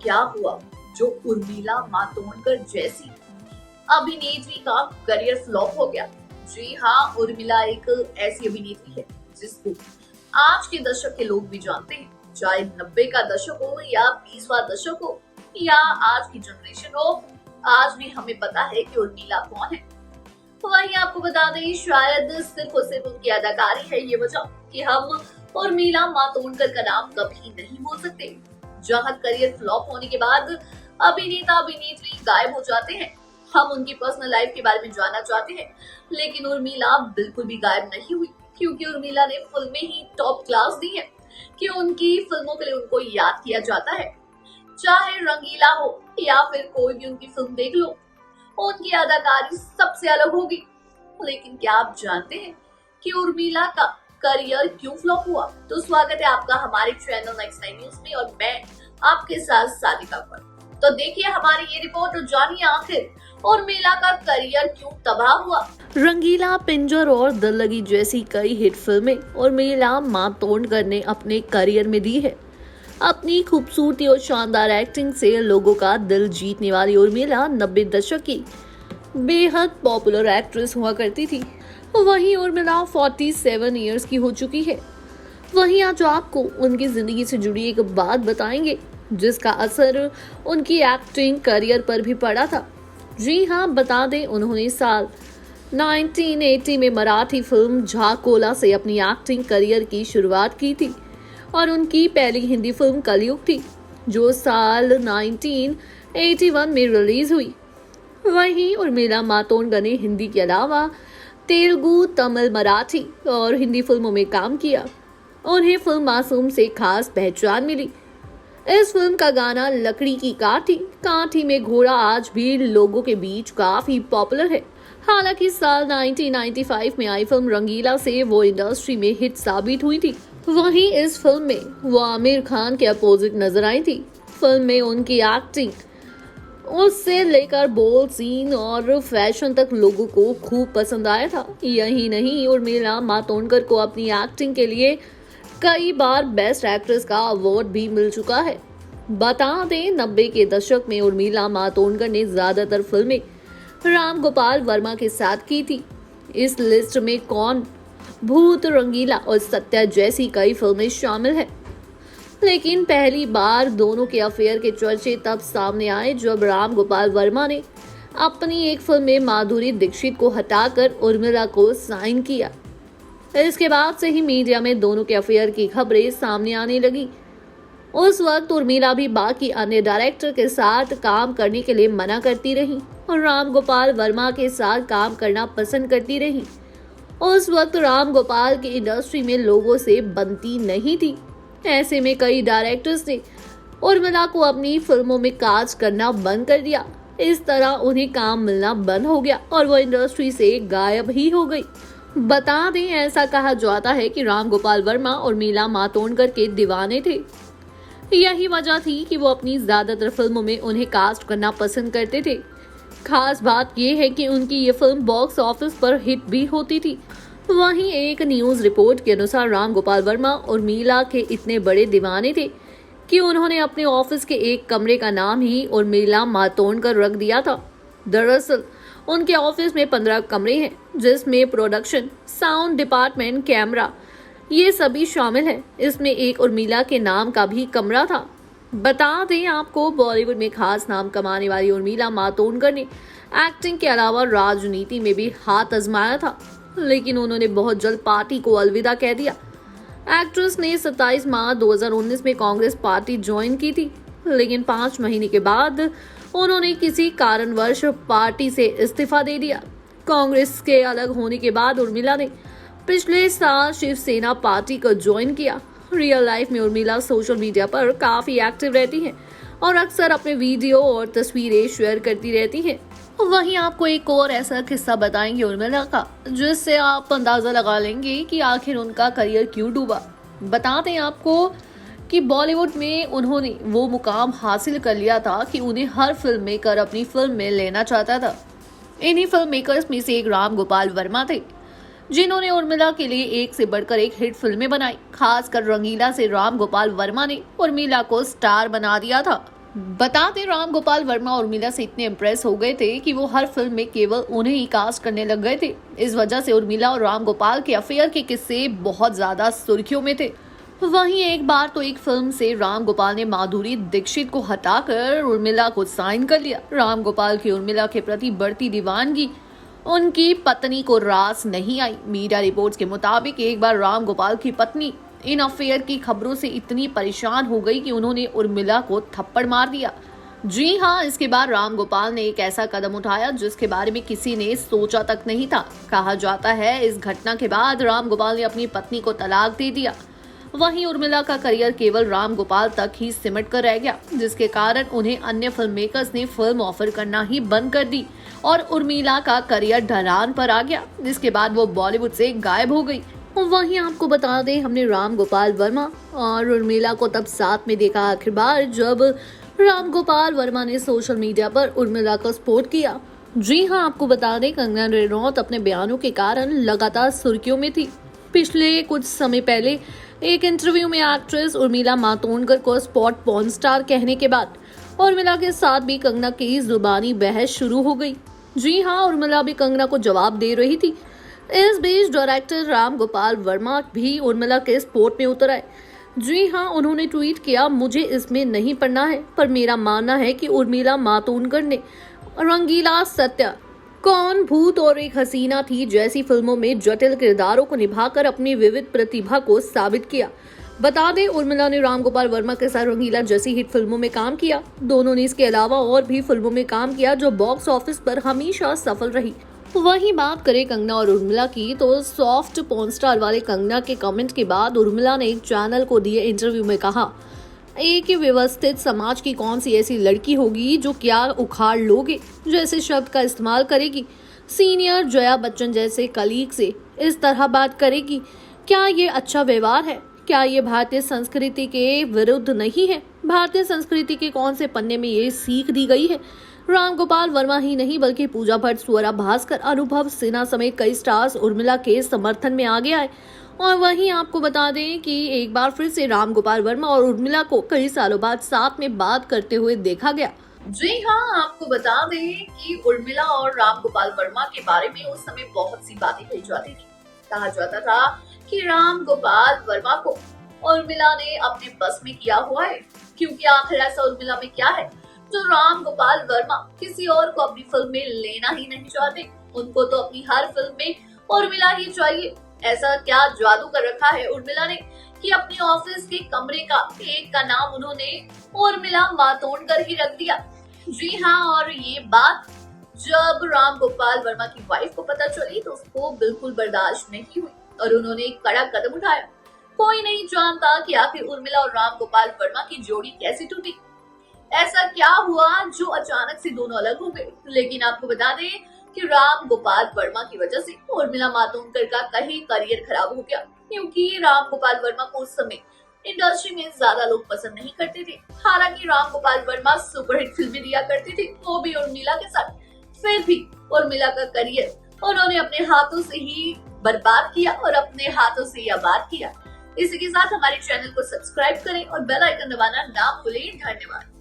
क्या हुआ जो उर्मिला मातोंडकर जैसी अभिनेत्री का करियर फ्लॉप हो गया। जी हाँ, उर्मिला एक ऐसी अभिनेत्री है जिसको आज के दशक के लोग भी जानते हैं, चाहे 90 का दशक हो या 20वां दशक हो या आज की जनरेशन हो, आज भी हमें पता है कि उर्मिला कौन है। वही आपको बता दें, शायद सिर्फ और सिर्फ उनकी अदाकारी है ये वजह कि हम उर्मिला मातोंडकर का नाम कभी नहीं भूल सकते। जहां करियर फ्लॉप होने के बाद अभिनेता अभिनेत्री गायब हो जाते हैं, हम उनकी पर्सनल लाइफ के बारे में जानना चाहते हैं, लेकिन उर्मिला बिल्कुल भी गायब नहीं हुई, क्योंकि उर्मिला ने फिल्में ही टॉप क्लास दी हैं कि उनकी फिल्मों के लिए उनको याद किया जाता है। चाहे रंगीला हो या फिर कोई भी उनकी फिल्म देख लो, उनकी अदाकारी सबसे अलग होगी। लेकिन क्या आप जानते हैं कि उर्मिला का करियर क्यों फ्लॉप हुआ? तो स्वागत है आपका हमारे चैनल नेक्स्ट टाइम न्यूज में और मैं आपके साथ सानिका पर। तो देखिए हमारी ये रिपोर्ट और जानिए आखिर उर्मिला का करियर क्यों तबाह हुआ। रंगीला, पिंजर और दिल लगी जैसी कई हिट फिल्में उर्मिला मातोंडकर ने अपने करियर में दी है। अपनी खूबसूरती और शानदार एक्टिंग से लोगों का दिल जीतने वाली उर्मिला 90 दशक की बेहद पॉपुलर एक्ट्रेस हुआ करती थी। वहीं उर्मिला 47 इयर्स की हो चुकी है। वहीं आज आपको उनकी जिंदगी से जुड़ी एक बात बताएंगे जिसका असर उनकी एक्टिंग करियर पर भी पड़ा था। जी हाँ, बता दें, उन्होंने साल 1980 में मराठी फिल्म झाकोला से अपनी एक्टिंग करियर की शुरुआत की थी और उनकी पहली हिंदी फिल्म कलयुग थी जो साल 1981 में रिलीज हुई। वहीं उर्मिला मातोंडकर ने हिंदी के अलावा तेलुगु, तमिल, मराठी और हिंदी फिल्मों में काम किया। उन्हें फिल्म मासूम से खास पहचान मिली। इस फिल्म का गाना लकड़ी की काठी काठी में घोड़ा आज भी लोगों के बीच काफी पॉपुलर है। हालांकि साल 1995 में आई फिल्म रंगीला से वो इंडस्ट्री में हिट साबित हुई थी। वहीं इस फिल्म में वो आमिर खान के अपोजिट नजर आई थी। फिल्म में उनकी एक्टिंग उससे लेकर बोल्ड सीन और फैशन तक लोगों को खूब पसंद आया था। यही नहीं, उर्मिला मातोंडकर को अपनी एक्टिंग के लिए कई बार बेस्ट एक्ट्रेस का अवार्ड भी मिल चुका है। बता दें, 90 के दशक में उर्मिला मातोंडकर ने ज्यादातर फिल्में राम गोपाल वर्मा के साथ की थी। इस लिस्ट में कौन, भूत, रंगीला और सत्या जैसी कई फिल्में शामिल हैं। लेकिन पहली बार दोनों के अफेयर के चर्चे तब सामने आए जब राम गोपाल वर्मा ने अपनी एक फिल्म में माधुरी दीक्षित को हटाकर उर्मिला को साइन किया। इसके बाद से ही मीडिया में दोनों के अफेयर की खबरें सामने आने लगी। उस वक्त उर्मिला भी बाकी अन्य डायरेक्टर के साथ काम करने के लिए मना करती रही और राम गोपाल वर्मा के साथ काम करना पसंद करती रही। उस वक्त राम गोपाल की इंडस्ट्री में लोगों से बनती नहीं थी। ऐसे में कई डायरेक्टर्स ने उर्मिला को अपनी फिल्मों में कास्ट करना बंद कर दिया। इस तरह उन्हें काम मिलना बंद हो गया और वो इंडस्ट्री से गायब ही हो गई। बता दें, ऐसा कहा जाता है कि राम गोपाल वर्मा उर्मिला मातोंडकर के दीवाने थे। यही वजह थी कि वो अपनी ज्यादातर फिल्मों में उन्हें कास्ट करना पसंद करते थे। खास बात यह है कि उनकी ये फिल्म बॉक्स ऑफिस पर हिट भी होती थी। वहीं एक न्यूज रिपोर्ट के अनुसार राम गोपाल वर्मा उर्मिला के इतने बड़े दीवाने थे कि उन्होंने अपने ऑफिस के एक कमरे का नाम ही उर्मिला मातोंडकर रख दिया था। दरअसल उनके ऑफिस में 15 कमरे हैं जिसमें प्रोडक्शन, साउंड डिपार्टमेंट, कैमरा ये सभी शामिल है। इसमें एक उर्मिला के नाम का भी कमरा था। बता दें आपको, बॉलीवुड में खास नाम कमाने वाली उर्मिला मातोंडकर ने एक्टिंग के अलावा राजनीति में भी हाथ आजमाया था, लेकिन उन्होंने बहुत जल्द पार्टी को अलविदा कह दिया। एक्ट्रेस ने 27 मार्च 2019 में कांग्रेस पार्टी ज्वाइन की थी, लेकिन 5 महीने के बाद उन्होंने किसी कारणवश पार्टी से इस्तीफा दे दिया। कांग्रेस के अलग होने के बाद उर्मिला ने पिछले साल शिवसेना पार्टी को ज्वाइन किया। रियल लाइफ में उर्मिला सोशल मीडिया पर काफी एक्टिव रहती हैं और अक्सर अपने वीडियो और तस्वीरें शेयर करती रहती हैं। वहीं आपको एक और ऐसा किस्सा बताएंगे उर्मिला का, जिससे आप अंदाजा लगा लेंगे कि आखिर उनका करियर क्यों डूबा। बता दें आपको कि बॉलीवुड में उन्होंने वो मुकाम हासिल कर लिया था कि उन्हें हर फिल्म मेकर अपनी फिल्म में लेना चाहता था। इन्हीं फिल्म मेकर्स में से एक राम गोपाल वर्मा थे, जिन्होंने उर्मिला के लिए एक से बढ़कर एक हिट फिल्में बनाई। खासकर रंगीला से राम गोपाल वर्मा ने उर्मिला को स्टार बना दिया था। बता दें, राम गोपाल वर्मा उर्मिला से इतने इम्प्रेस हो गए थे कि वो हर फिल्म में केवल उन्हें ही कास्ट करने लग गए थे। इस वजह से उर्मिला और राम गोपाल के अफेयर के किस्से बहुत ज्यादा सुर्खियों में थे। वहीं एक बार तो एक फिल्म से राम गोपाल ने माधुरी दीक्षित को हटाकर उर्मिला को साइन कर लिया। राम गोपाल की उर्मिला के प्रति बढ़ती दीवानगी उनकी पत्नी को रास नहीं आई। मीडिया रिपोर्ट्स के मुताबिक एक बार राम गोपाल की पत्नी इन अफेयर की खबरों से इतनी परेशान हो गई कि उन्होंने उर्मिला को थप्पड़ मार दिया। जी हाँ, इसके बाद राम गोपाल ने एक ऐसा कदम उठाया जिसके बारे में किसी ने सोचा तक नहीं था। कहा जाता है इस घटना के बाद राम गोपाल ने अपनी पत्नी को तलाक दे दिया। वहीं उर्मिला का करियर केवल राम गोपाल तक ही सिमट कर रह गया, जिसके कारण उन्हें अन्य फिल्म मेकर्स ने फिल्म ऑफर करना ही बंद कर दी और उर्मिला का करियर ढलान पर आ गया, जिसके बाद वो बॉलीवुड से गायब हो गई। वहीं आपको बता दें, हमने राम गोपाल वर्मा और उर्मिला को तब साथ में देखा आखिर बार जब राम गोपाल वर्मा ने सोशल मीडिया पर उर्मिला को सपोर्ट किया। जी हाँ, आपको बता दें, कंगना रनौत अपने बयानों के कारण लगातार सुर्खियों में थी। पिछले कुछ समय पहले एक इंटरव्यू में एक्ट्रेस उर्मिला मातोंडकर को स्पॉट पॉर्न स्टार कहने के बाद उर्मिला के साथ भी कंगना की जुबानी बहस शुरू हो गई। जी हाँ, उर्मिला भी कंगना को जवाब दे रही थी। इस बीच डायरेक्टर राम गोपाल वर्मा भी उर्मिला के स्पोर्ट में उतर आए। जी हाँ, उन्होंने ट्वीट किया, मुझे इसमें नहीं पढ़ना है, पर मेरा मानना है कि उर्मिला मातोंडकर ने रंगीला सत्या, कौन भूत और एक हसीना थी जैसी फिल्मों में जटिल किरदारों को निभाकर अपनी विविध प्रतिभा को साबित किया। बता दें, उर्मिला ने राम गोपाल वर्मा के साथ रंगीला जैसी हिट फिल्मों में काम किया। दोनों ने इसके अलावा और भी फिल्मों में काम किया जो बॉक्स ऑफिस पर हमेशा सफल रही। वहीं बात करें कंगना और उर्मिला की, तो सॉफ्ट पॉर्न स्टार वाले कंगना के कमेंट के बाद उर्मिला ने एक चैनल को दिए इंटरव्यू में कहा, एक व्यवस्थित समाज की कौन सी ऐसी लड़की होगी जो क्या उखाड़ लोगे जैसे शब्द का इस्तेमाल करेगी, सीनियर जया बच्चन जैसे कलीग से इस तरह बात करेगी। क्या ये अच्छा व्यवहार है? क्या ये भारतीय संस्कृति के विरुद्ध नहीं है? भारतीय संस्कृति के कौन से पन्ने में ये सीख दी गई है? राम गोपाल वर्मा ही नहीं बल्कि पूजा भट्ट, स्वरा भास्कर, अनुभव सिन्हा समेत कई स्टार्स उर्मिला के समर्थन में आगे आए। और वहीं आपको बता दें कि एक बार फिर से राम गोपाल वर्मा और उर्मिला को कई सालों बाद साथ में बात करते हुए देखा गया। जी हाँ, आपको बता दें कि उर्मिला और राम गोपाल वर्मा के बारे में उस समय बहुत सी बातें कही जाती थी। कहा जाता था कि राम गोपाल वर्मा को उर्मिला ने अपने बस में किया हुआ है, क्योंकि आखिर ऐसा उर्मिला में क्या है जो राम गोपाल वर्मा किसी और को अपनी फिल्म में लेना ही नहीं चाहते। उनको तो अपनी हर फिल्म में उर्मिला ही चाहिए। ऐसा क्या जादू कर रखा है उर्मिला ने कि अपने ऑफिस के कमरे का एक का नाम उन्होंने उर्मिला मातोंडकर ही रख दिया। जी हाँ, और ये बात जब राम गोपाल वर्मा की वाइफ को पता चली तो उसको बिल्कुल बर्दाश्त नहीं हुई और उन्होंने एक कड़ा कदम उठाया। कोई नहीं जानता कि आखिर उर्मिला और राम गोपाल वर्मा की जोड़ी कैसे टूटी, ऐसा क्या हुआ जो अचानक से दोनों अलग हो गए। लेकिन आपको बता दें कि राम गोपाल वर्मा की वजह से उर्मिला मातोंडकर का कहीं करियर खराब हो गया, क्योंकि राम गोपाल वर्मा को उस समय इंडस्ट्री में ज्यादा लोग पसंद नहीं करते थे। हालांकि राम गोपाल वर्मा सुपरहिट फिल्में दिया करते थे, वो भी उर्मिला के साथ। फिर भी उर्मिला का करियर उन्होंने अपने हाथों से ही बर्बाद किया और अपने हाथों से ही आबाद किया। इसी के साथ हमारे चैनल को सब्सक्राइब करें और बेल आइकन दबाना ना भूलें। धन्यवाद।